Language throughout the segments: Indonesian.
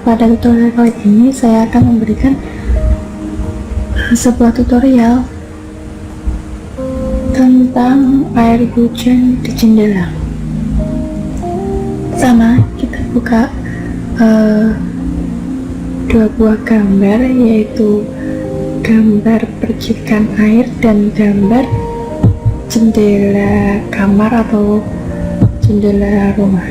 Pada tutorial kali ini saya akan memberikan sebuah tutorial tentang air hujan di jendela. Pertama, kita buka dua buah gambar, yaitu gambar percikan air dan gambar jendela kamar atau jendela rumah.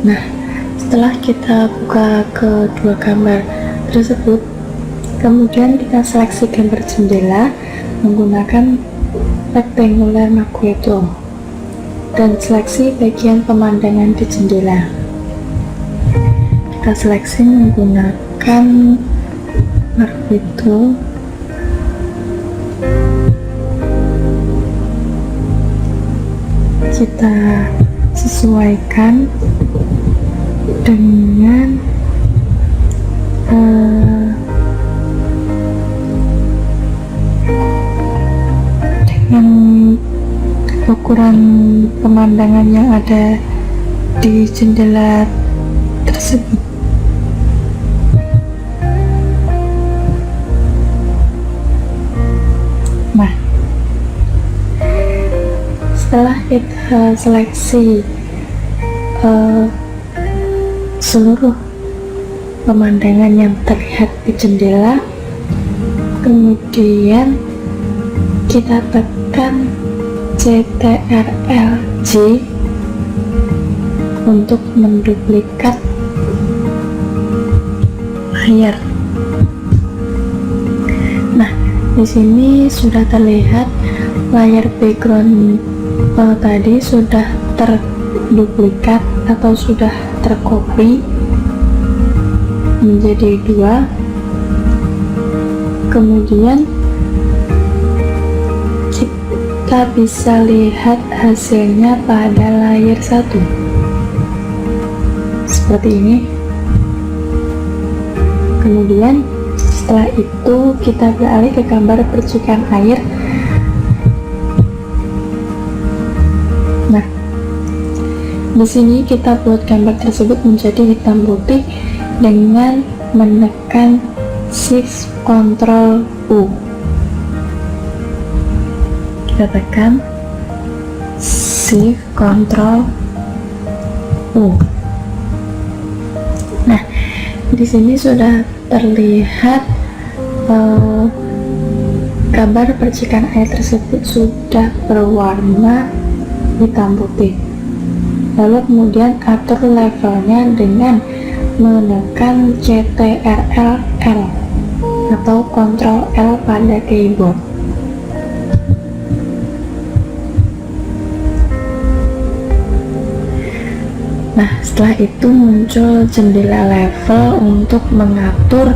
Nah, setelah kita buka kedua gambar tersebut, kemudian kita seleksi gambar jendela menggunakan rectangular magnetic tool dan seleksi bagian pemandangan di jendela. Kita seleksi menggunakan magnetic tool. Kita sesuaikan dengan ukuran pemandangan yang ada di jendela tersebut. Nah, setelah kita seleksi seluruh pemandangan yang terlihat di jendela, kemudian kita tekan CTRL-J untuk menduplikat layar. Nah, di sini sudah terlihat layar background tadi sudah terduplikat atau sudah tercopy menjadi dua. Kemudian kita bisa lihat hasilnya pada layar satu seperti ini. Kemudian setelah itu kita beralih ke gambar percikan air. Nah, di sini kita buat gambar tersebut menjadi hitam putih dengan menekan Shift Ctrl U. Kita tekan Shift Ctrl U. Nah, di sini sudah terlihat gambar percikan air tersebut sudah berwarna hitam putih. Lalu kemudian atur levelnya dengan menekan CTRL-L atau Ctrl L pada keyboard. Nah, setelah itu muncul jendela level untuk mengatur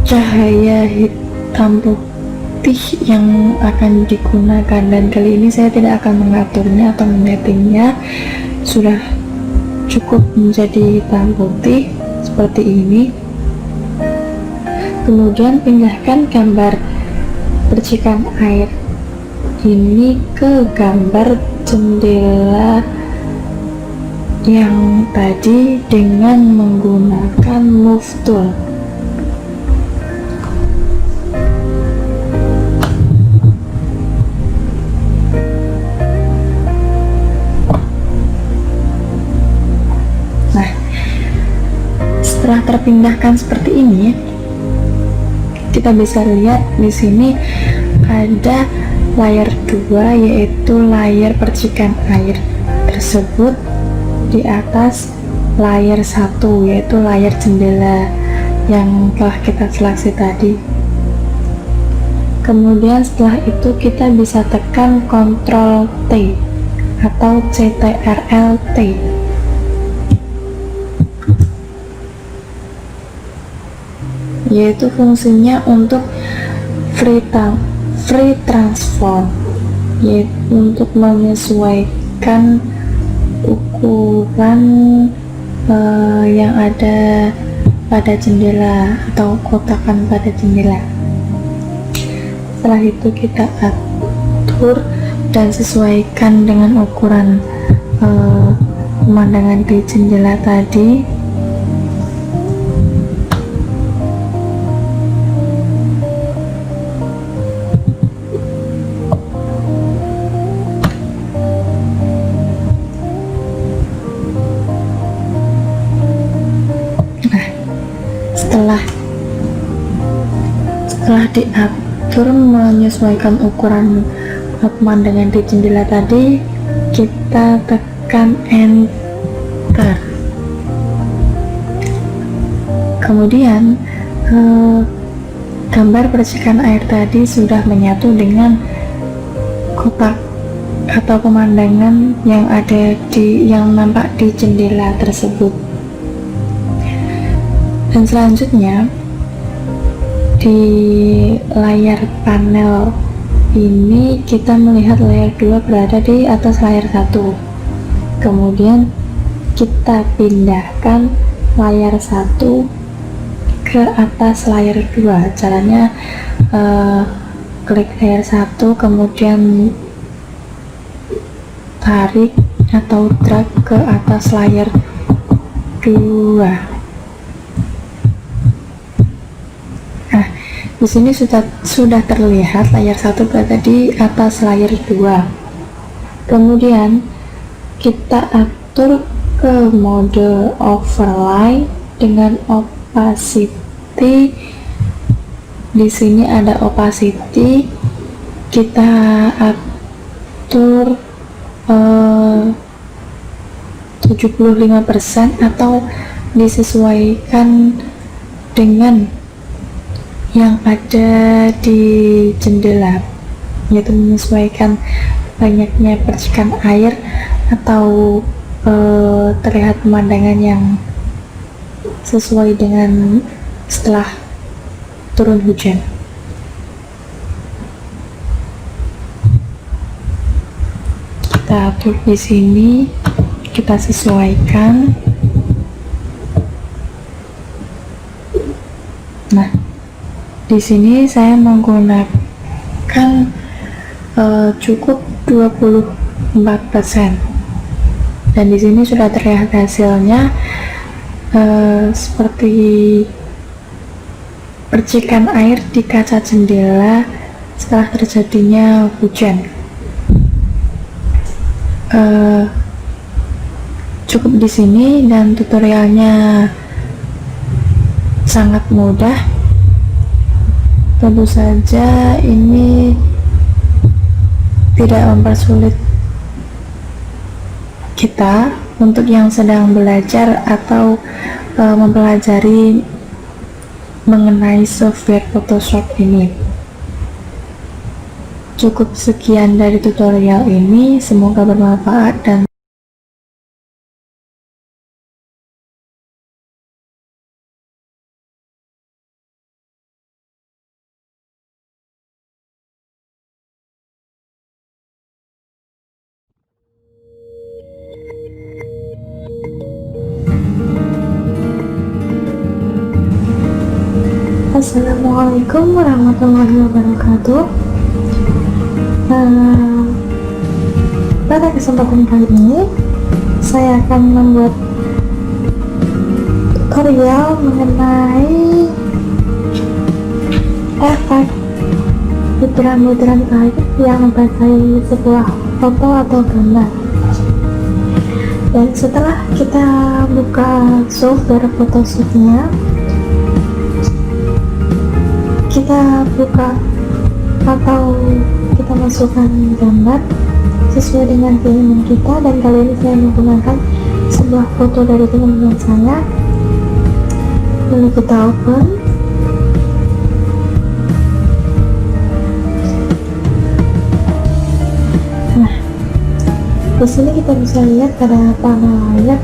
cahaya hitam putih yang akan digunakan, dan kali ini saya tidak akan mengaturnya atau menyetingnya. Sudah cukup menjadi hitam putih seperti ini. Kemudian pindahkan gambar percikan air ini ke gambar jendela yang tadi dengan menggunakan move tool. Nah, setelah terpindahkan seperti ini, kita bisa lihat di sini ada layar 2, yaitu layar percikan air tersebut di atas layar 1, yaitu layar jendela yang telah kita seleksi tadi. Kemudian setelah itu kita bisa tekan Ctrl T atau CTRL T. Yaitu fungsinya untuk free transform, yaitu untuk menyesuaikan ukuran yang ada pada jendela atau kotakan pada jendela. Setelah itu kita atur dan sesuaikan dengan ukuran pemandangan di jendela tadi. Nah, setelah diatur menyesuaikan ukuran pemandangan di jendela tadi, kita tekan enter. Kemudian gambar percikan air tadi sudah menyatu dengan kotak atau pemandangan yang nampak di jendela tersebut. Dan selanjutnya di layar panel ini kita melihat layar 2 berada di atas layar 1. Kemudian kita pindahkan layar 1 ke atas layar 2. Caranya klik layar 1, kemudian tarik atau drag ke atas layar 2. Nah, di sini sudah terlihat layar 1 berada di atas layar 2. Kemudian kita atur ke mode overlay dengan opacity. Di sini ada opacity, kita atur 75% atau disesuaikan dengan yang ada di jendela, yaitu menyesuaikan banyaknya percikan air atau terlihat pemandangan yang sesuai dengan setelah turun hujan. Kita atur di sini, kita sesuaikan. Nah, di sini saya menggunakan cukup 24%, dan di sini sudah terlihat hasilnya seperti percikan air di kaca jendela setelah terjadinya hujan. Cukup di sini, dan tutorialnya sangat mudah. Tentu saja ini tidak mempersulit kita untuk yang sedang belajar atau mempelajari mengenai software Photoshop ini. Cukup sekian dari tutorial ini, semoga bermanfaat dan Assalamualaikum warahmatullahi wabarakatuh. Pada kesempatan kali ini saya akan membuat tutorial mengenai efek butiran-butiran air yang membasahi sebuah foto atau gambar. Dan setelah kita buka software Photoshop-nya, kita buka atau kita masukkan gambar sesuai dengan keinginan kita. Dan kali ini saya menggunakan sebuah foto dari teman-teman saya. Lalu kita open. Nah, di sini kita bisa lihat pada panel layar,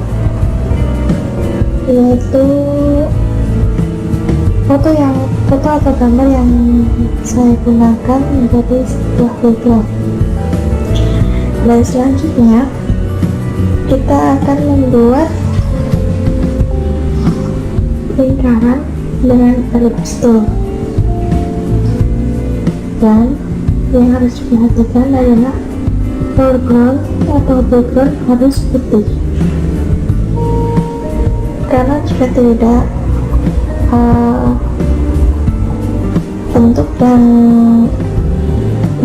yaitu foto atau gambar yang saya gunakan menjadi sebuah background. Dan selanjutnya kita akan membuat lingkaran dengan ellipse tool. Dan yang harus diperhatikan adalah foreground atau background harus putih, karena jika tidak bentuk dan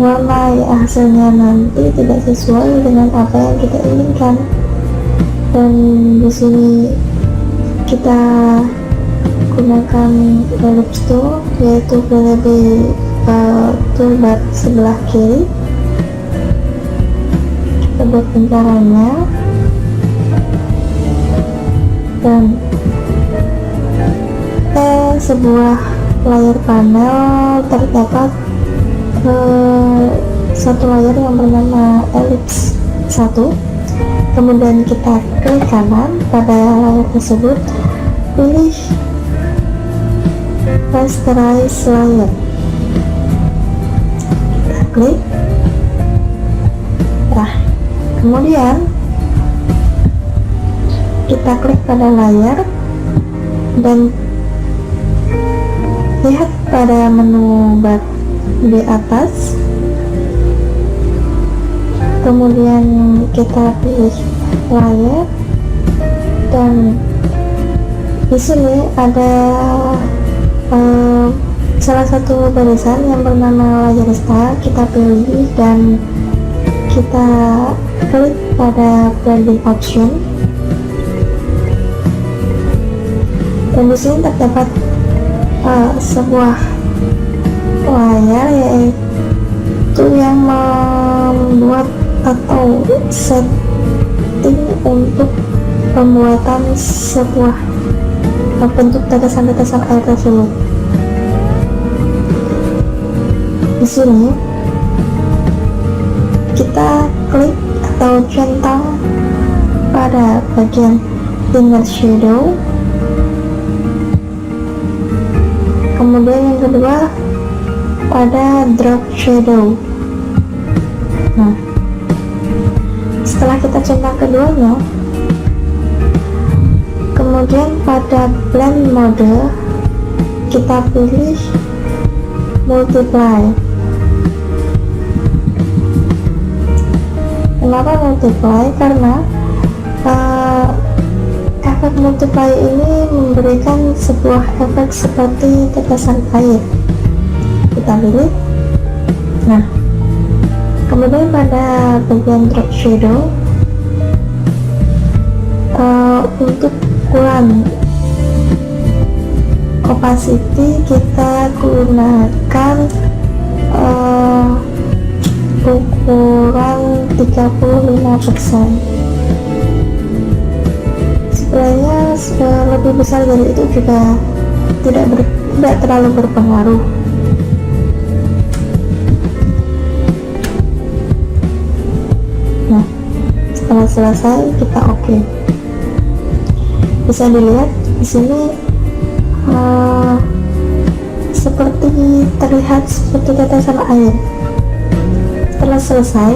warna hasilnya nanti tidak sesuai dengan apa yang kita inginkan. Dan di sini kita gunakan ellipse tool, yaitu di toolbar sebelah kiri. Kita buat lingkarannya, dan sebuah layar panel terdapat satu layar yang bernama ellipse 1. Kemudian kita klik kanan pada layar tersebut, pilih rasterize layer, kita klik. Nah, kemudian kita klik pada layar dan lihat pada menu bar di atas, kemudian kita pilih layar, dan di sini ada salah satu barisan yang bernama layer style. Kita pilih dan kita klik pada blending option, dan di sini terdapat sebuah layar yaitu yang membuat atau setting untuk pembuatan sebuah bentuk tetesan-tetesan air tersebut. Di sini kita klik atau centang pada bagian inner shadow. Kemudian yang kedua pada drop shadow. Nah, setelah kita centang keduanya, kemudian pada blend mode kita pilih multiply. Kenapa multiply? Karena efek multiply ini memberikan sebuah efek seperti tetesan air. Kita pilih. Nah, kemudian pada bagian drop shadow, untuk ukuran opacity kita gunakan ukuran 35%. Sebenarnya lebih besar dari itu juga tidak terlalu berpengaruh. Nah, setelah selesai kita oke. Bisa dilihat di sini seperti terlihat seperti tetesan air. Setelah selesai,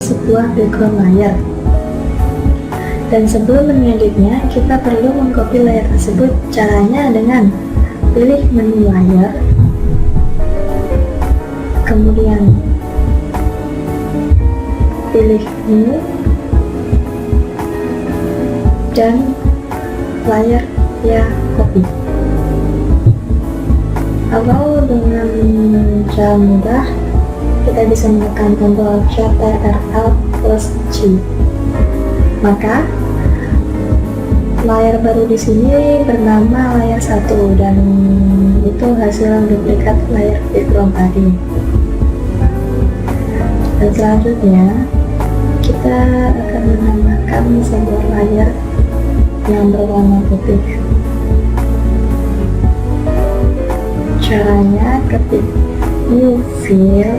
sebuah background layar. Dan sebelum mengeditnya, kita perlu mengcopy layar tersebut. Caranya dengan pilih menu layar, kemudian pilih new, dan layar ya copy. Atau dengan cara mudah, kita bisa menekan tombol Ctrl+C. Maka layar baru di sini bernama layar 1 dan itu hasil duplikat layar background tadi. Dan selanjutnya kita akan menambahkan sebuah layar yang berwarna putih. Caranya ketik new fill,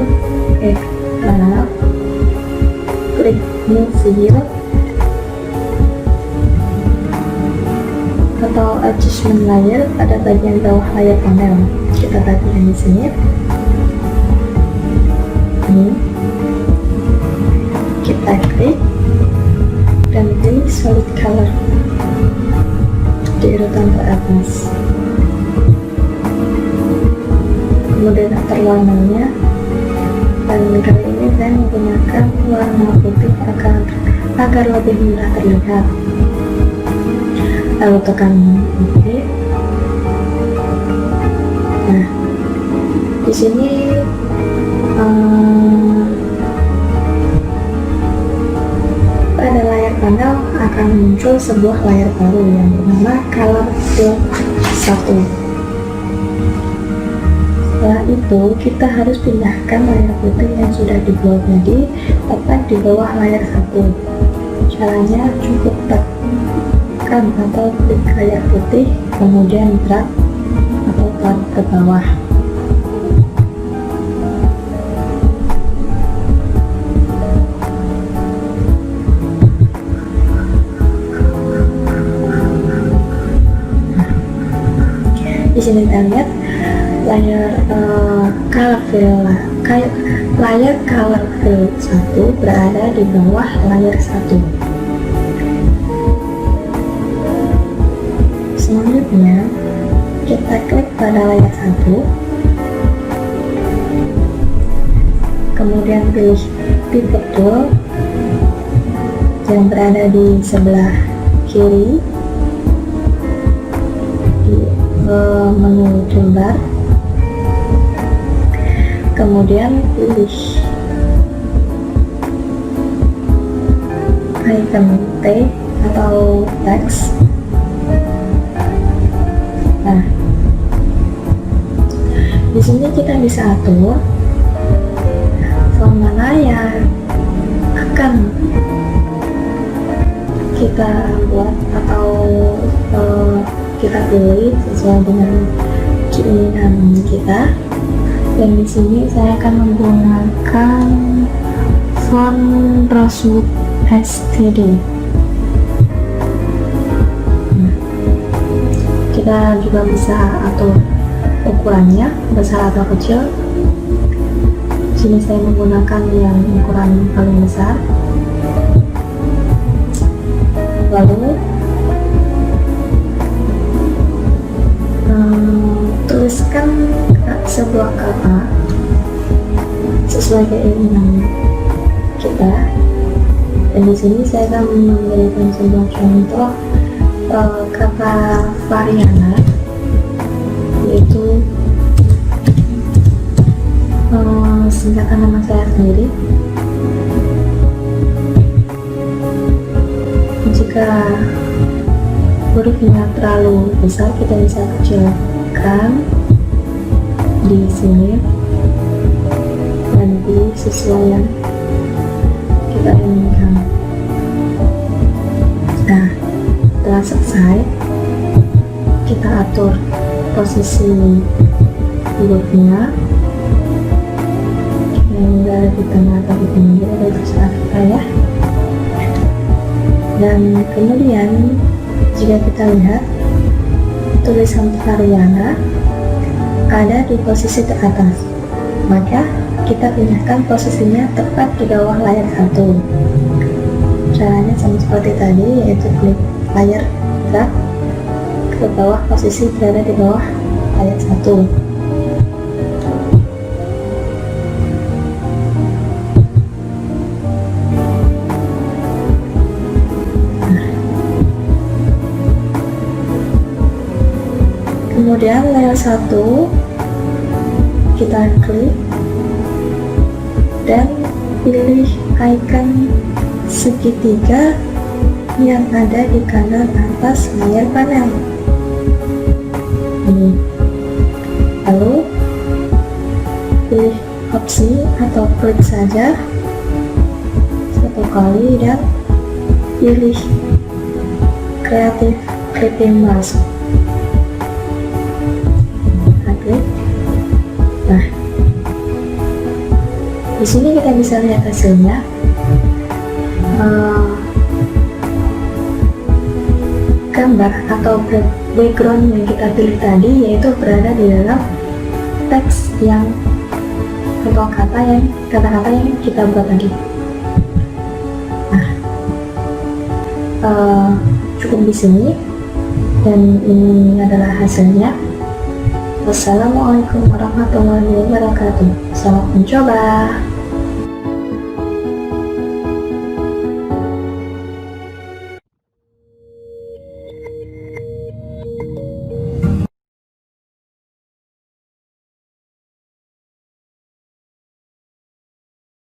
klik new fill atau adjustment layer pada bagian bawah layar panel. Kita perhatikan di sini. Ini kita klik dan pilih solid color di urutan teratas. Kemudian warnanya, dan kali ini saya menggunakan warna putih agar lebih mudah terlihat. Lalu tekan OK. Nah, di sini pada layar panel akan muncul sebuah layar baru yang bernama color fill 1. Setelah itu kita harus pindahkan layar putih yang sudah dibuat tadi tepat di bawah layar 1. Caranya cukup tekan atau klik layar putih, kemudian drag atau tarik ke bawah. Di sini kita lihat layar color fill 1 berada di bawah layar 1. Selanjutnya kita klik pada layar 1, kemudian pilih pivot tool yang berada di sebelah kiri di menu toolbar. Kemudian pilih item T atau text. Nah, di sini kita bisa atur font mana yang akan kita buat atau kita pilih sesuai dengan keinginan kita. Dan di sini saya akan menggunakan font Rosewood STD. Kita juga bisa atur ukurannya besar atau kecil. Di sini saya menggunakan yang ukuran paling besar. Lalu tuliskan sebuah kata sesuai keinginan kita. Dan di sini saya akan memberikan sebuah contoh kata Variana, yaitu singkatan nama saya sendiri. Jika hurufnya terlalu besar, kita bisa kecilkan di sini dan pilih sesuai yang kita inginkan. Nah, setelah selesai, kita atur posisi hurufnya yang berada di tengah atau di pinggir, ada terserah kita ya. Dan kemudian jika kita lihat tulisan Variana ada di posisi teratas. maka kita pindahkan posisinya tepat di bawah layar 1. Caranya sama seperti tadi, yaitu klik layar drag ke bawah, posisi berada di bawah layar 1. Kemudian layar 1 kita klik dan pilih icon segitiga yang ada di kanan atas layar panel ini. Lalu pilih opsi atau klik saja satu kali dan pilih Creative Clipping Mask. Nah, di sini kita bisa lihat hasilnya. Gambar atau background yang kita pilih tadi yaitu berada di dalam teks yang atau kata-kata yang kita buat tadi. Nah, cukup di sini, dan ini adalah hasilnya. Wassalamualaikum warahmatullahi wabarakatuh. Selamat mencoba.